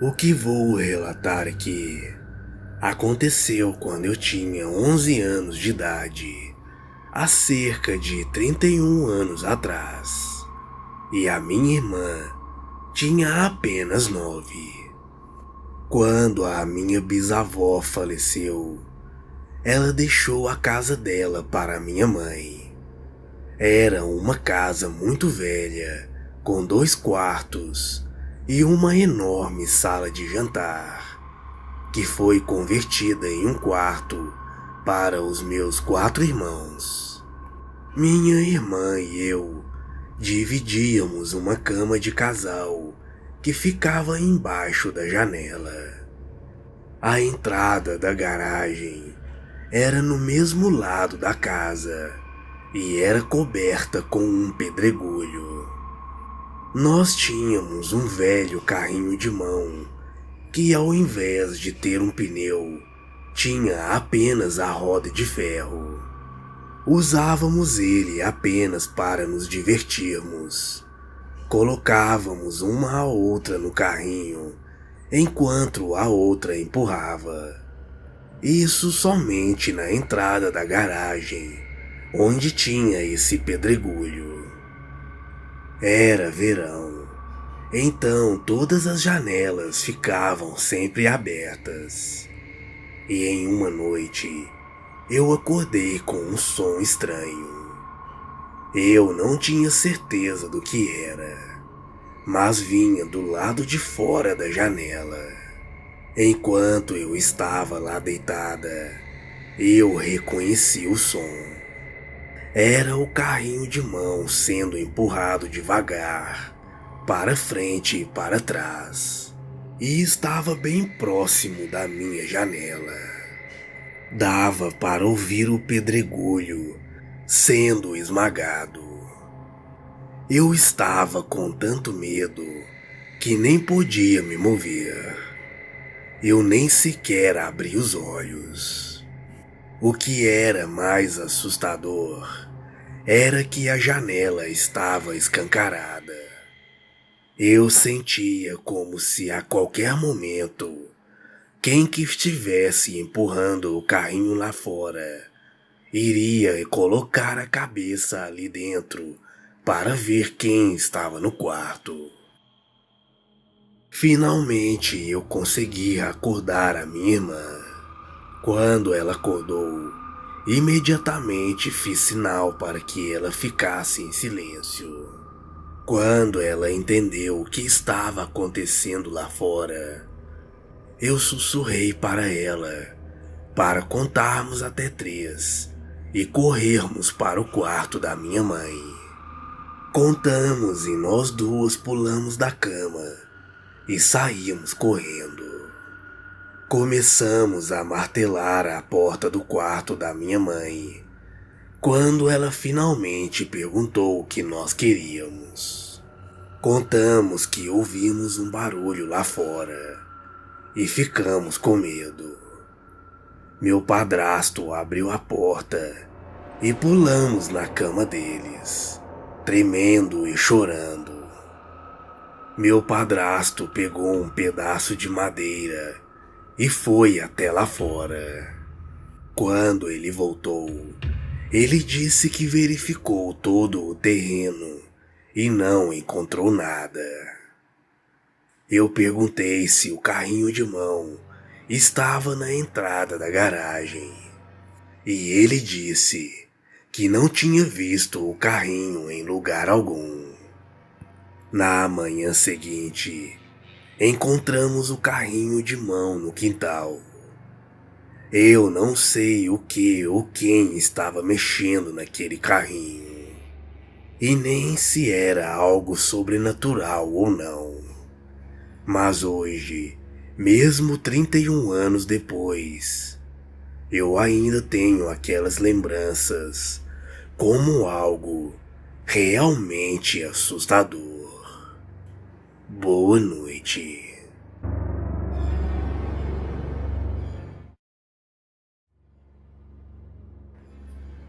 O que vou relatar aqui aconteceu quando eu tinha 11 anos de idade, há cerca de 31 anos atrás, e a minha irmã tinha apenas 9. Quando a minha bisavó faleceu, ela deixou a casa dela para minha mãe. Era uma casa muito velha, com 2 quartos e uma enorme sala de jantar, que foi convertida em um quarto para os meus 4 irmãos. Minha irmã e eu dividíamos uma cama de casal que ficava embaixo da janela. A entrada da garagem era no mesmo lado da casa e era coberta com um pedregulho. Nós tínhamos um velho carrinho de mão que, ao invés de ter um pneu, tinha apenas a roda de ferro. Usávamos ele apenas para nos divertirmos. Colocávamos uma a outra no carrinho, enquanto a outra empurrava. Isso somente na entrada da garagem, onde tinha esse pedregulho. Era verão, então todas as janelas ficavam sempre abertas. E em uma noite, eu acordei com um som estranho. Eu não tinha certeza do que era, mas vinha do lado de fora da janela. Enquanto eu estava lá deitada, eu reconheci o som. Era o carrinho de mão sendo empurrado devagar, para frente e para trás, e estava bem próximo da minha janela. Dava para ouvir o pedregulho sendo esmagado. Eu estava com tanto medo que nem podia me mover. Eu nem sequer abri os olhos. O que era mais assustador era que a janela estava escancarada. Eu sentia como se a qualquer momento quem que estivesse empurrando o carrinho lá fora iria colocar a cabeça ali dentro para ver quem estava no quarto. Finalmente eu consegui acordar a minha irmã. Quando ela acordou, imediatamente fiz sinal para que ela ficasse em silêncio. Quando ela entendeu o que estava acontecendo lá fora, eu sussurrei para ela para contarmos até 3 e corrermos para o quarto da minha mãe. Contamos e nós duas pulamos da cama e saímos correndo. Começamos a martelar a porta do quarto da minha mãe, quando ela finalmente perguntou o que nós queríamos. Contamos que ouvimos um barulho lá fora e ficamos com medo. Meu padrasto abriu a porta e pulamos na cama deles, tremendo e chorando. Meu padrasto pegou um pedaço de madeira e foi até lá fora. Quando ele voltou, ele disse que verificou todo o terreno e não encontrou nada. Eu perguntei se o carrinho de mão estava na entrada da garagem, e ele disse que não tinha visto o carrinho em lugar algum. Na manhã seguinte, encontramos o carrinho de mão no quintal. Eu não sei o que ou quem estava mexendo naquele carrinho, e nem se era algo sobrenatural ou não. Mas hoje, mesmo 31 anos depois, eu ainda tenho aquelas lembranças como algo realmente assustador. Boa noite.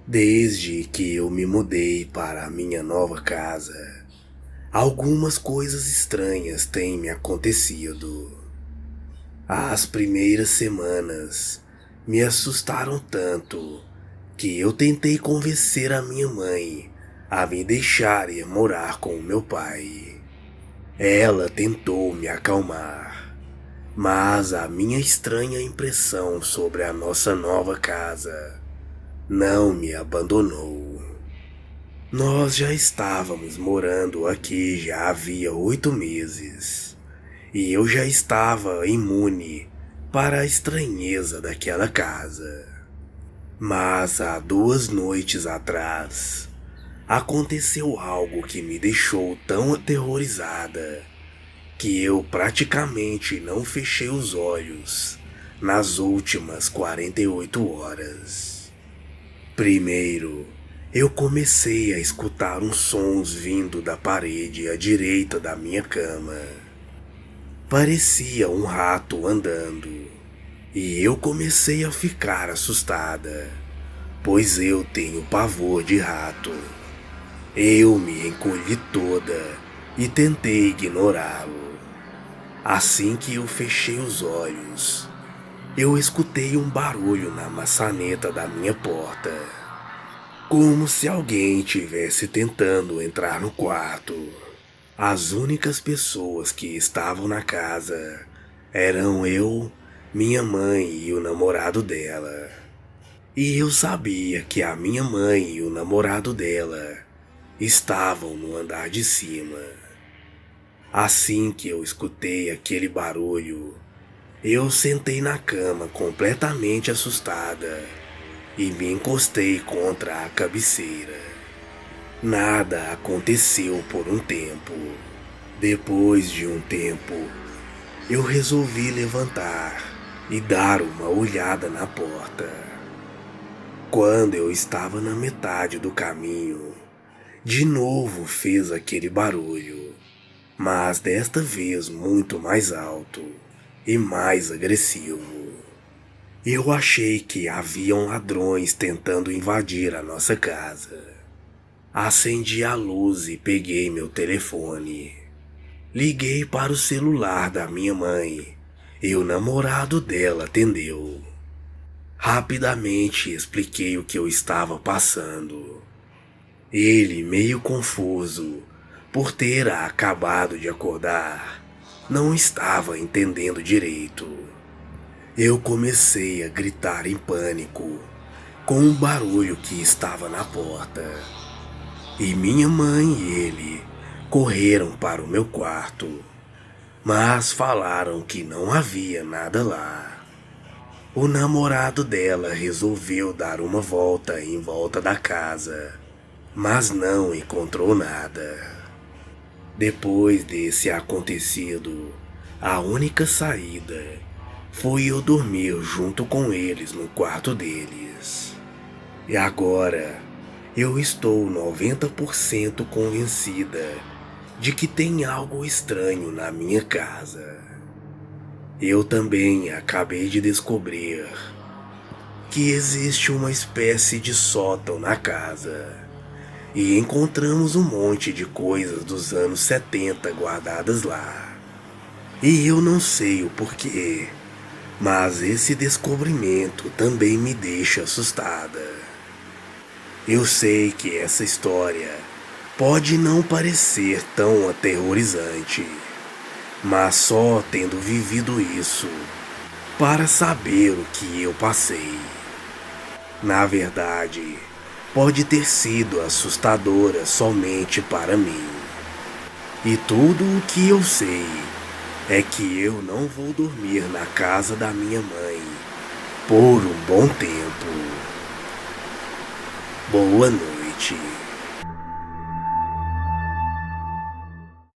Desde que eu me mudei para a minha nova casa, algumas coisas estranhas têm me acontecido. As primeiras semanas me assustaram tanto que eu tentei convencer a minha mãe a me deixar ir morar com o meu pai. Ela tentou me acalmar, mas a minha estranha impressão sobre a nossa nova casa não me abandonou. Nós já estávamos morando aqui já havia 8 meses e eu já estava imune para a estranheza daquela casa. Mas há 2 noites atrás aconteceu algo que me deixou tão aterrorizada que eu praticamente não fechei os olhos nas últimas 48 horas. Primeiro, eu comecei a escutar uns sons vindo da parede à direita da minha cama. Parecia um rato andando, e eu comecei a ficar assustada, pois eu tenho pavor de rato. Eu me encolhi toda e tentei ignorá-lo. Assim que eu fechei os olhos, eu escutei um barulho na maçaneta da minha porta, como se alguém estivesse tentando entrar no quarto. As únicas pessoas que estavam na casa eram eu, minha mãe e o namorado dela. E eu sabia que a minha mãe e o namorado dela estavam no andar de cima. Assim que eu escutei aquele barulho, eu sentei na cama completamente assustada e me encostei contra a cabeceira. Nada aconteceu por um tempo. Depois de um tempo, eu resolvi levantar e dar uma olhada na porta. Quando eu estava na metade do caminho, de novo fez aquele barulho, mas desta vez muito mais alto e mais agressivo. Eu achei que haviam ladrões tentando invadir a nossa casa. Acendi a luz e peguei meu telefone. Liguei para o celular da minha mãe e o namorado dela atendeu. Rapidamente expliquei o que eu estava passando. Ele, meio confuso por ter acabado de acordar, não estava entendendo direito. Eu comecei a gritar em pânico com o barulho que estava na porta. E minha mãe e ele correram para o meu quarto, mas falaram que não havia nada lá. O namorado dela resolveu dar uma volta em volta da casa, mas não encontrou nada. Depois desse acontecido, a única saída foi eu dormir junto com eles no quarto deles. E agora eu estou 90% convencida de que tem algo estranho na minha casa. Eu também acabei de descobrir que existe uma espécie de sótão na casa e encontramos um monte de coisas dos anos 70 guardadas lá. E eu não sei o porquê, mas esse descobrimento também me deixa assustada. Eu sei que essa história pode não parecer tão aterrorizante, mas só tendo vivido isso para saber o que eu passei. Na verdade, pode ter sido assustadora somente para mim. E tudo o que eu sei é que eu não vou dormir na casa da minha mãe por um bom tempo. Boa noite.